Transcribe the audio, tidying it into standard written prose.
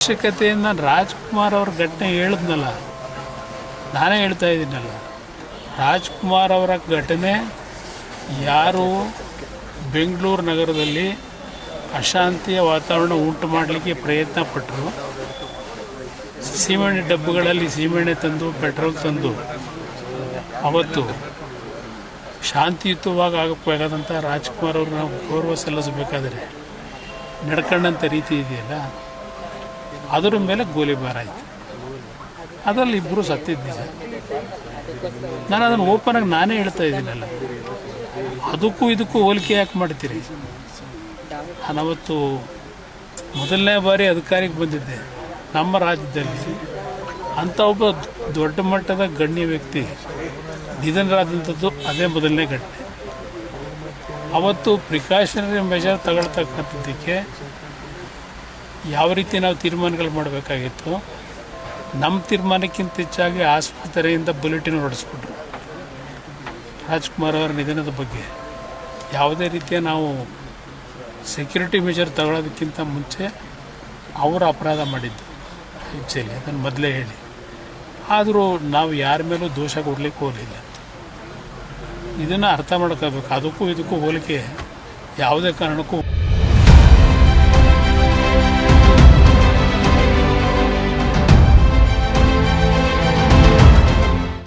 ಅವಶ್ಯಕತೆಯನ್ನು ರಾಜ್ಕುಮಾರ್ ಅವ್ರ ಘಟನೆ ಹೇಳಿದ್ನಲ್ಲ, ನಾನೇ ಹೇಳ್ತಾ ಇದ್ದೀನಲ್ಲ. ರಾಜ್ಕುಮಾರ್ ಅವರ ಘಟನೆ ಯಾರು ಬೆಂಗಳೂರು ನಗರದಲ್ಲಿ ಅಶಾಂತಿಯ ವಾತಾವರಣ ಉಂಟು ಮಾಡಲಿಕ್ಕೆ ಪ್ರಯತ್ನ ಪಟ್ಟರು, ಸೀಮೆಣ್ಣೆ ಡಬ್ಬಗಳಲ್ಲಿ ಸೀಮೆಣ್ಣೆ ತಂದು ಪೆಟ್ರೋಲ್ ತಂದು ಅವತ್ತು ಶಾಂತಿಯುತವಾಗಿ ಆಗಬೇಕಾದಂಥ ರಾಜ್ಕುಮಾರ್ ಅವರು ನಾವು ಗೌರವ ಸಲ್ಲಿಸಬೇಕಾದ್ರೆ ನಡ್ಕೊಂಡಂಥ ರೀತಿ ಇದೆಯಲ್ಲ, ಅದರ ಮೇಲೆ ಗೋಲಿಬಾರ್ ಆಯಿತು. ಅದರಲ್ಲಿ ಇಬ್ಬರು ಸತ್ತಿದ್ದು ನಿಜ. ನಾನು ಅದನ್ನು ಓಪನಾಗಿ ನಾನೇ ಹೇಳ್ತಾ ಇದ್ದೀನಲ್ಲ, ಅದಕ್ಕೂ ಇದಕ್ಕೂ ಹೋಲಿಕೆ ಯಾಕೆ ಮಾಡ್ತೀರಿ? ನಾನವತ್ತು ಮೊದಲನೇ ಬಾರಿ ಅಧಿಕಾರಿಗೆ ಬಂದಿದ್ದೆ ನಮ್ಮ ರಾಜ್ಯದಲ್ಲಿ. ಅಂಥ ಒಬ್ಬ ದೊಡ್ಡ ಮಟ್ಟದ ಗಣ್ಯ ವ್ಯಕ್ತಿ ನಿಧನರಾದಂಥದ್ದು ಅದೇ ಮೊದಲನೇ ಘಟನೆ. ಅವತ್ತು ಪ್ರಿಕಾಷನರಿ ಮೆಷರ್ ತಗೊಳ್ತಕ್ಕಂಥದ್ದಕ್ಕೆ ಯಾವ ರೀತಿ ನಾವು ತೀರ್ಮಾನಗಳು ಮಾಡಬೇಕಾಗಿತ್ತು, ನಮ್ಮ ತೀರ್ಮಾನಕ್ಕಿಂತ ಹೆಚ್ಚಾಗಿ ಆಸ್ಪತ್ರೆಯಿಂದ ಬುಲೆಟಿನ್ ಹೊರಡಿಸ್ಬಿಟ್ರು. ರಾಜ್ಕುಮಾರ್ ಅವರ ನಿಧನದ ಬಗ್ಗೆ ಯಾವುದೇ ರೀತಿಯ ನಾವು ಸೆಕ್ಯೂರಿಟಿ ಮೆಷರ್ ತಗೊಳ್ಳೋದಕ್ಕಿಂತ ಮುಂಚೆ ಅವರು ಅಪರಾಧ ಮಾಡಿದ್ದು ಆ್ಯಕ್ಚುಲಿ, ಅದನ್ನು ಮೊದಲೇ ಹೇಳಿ. ಆದರೂ ನಾವು ಯಾರ ಮೇಲೂ ದೋಷ ಕೊಡಲಿಕ್ಕೆ ಹೋಗಲಿಲ್ಲ. ಇದನ್ನು ಅರ್ಥ ಮಾಡ್ಕೋಬೇಕು. ಅದಕ್ಕೂ ಇದಕ್ಕೂ ಹೋಲಿಕೆ ಯಾವುದೇ ಕಾರಣಕ್ಕೂ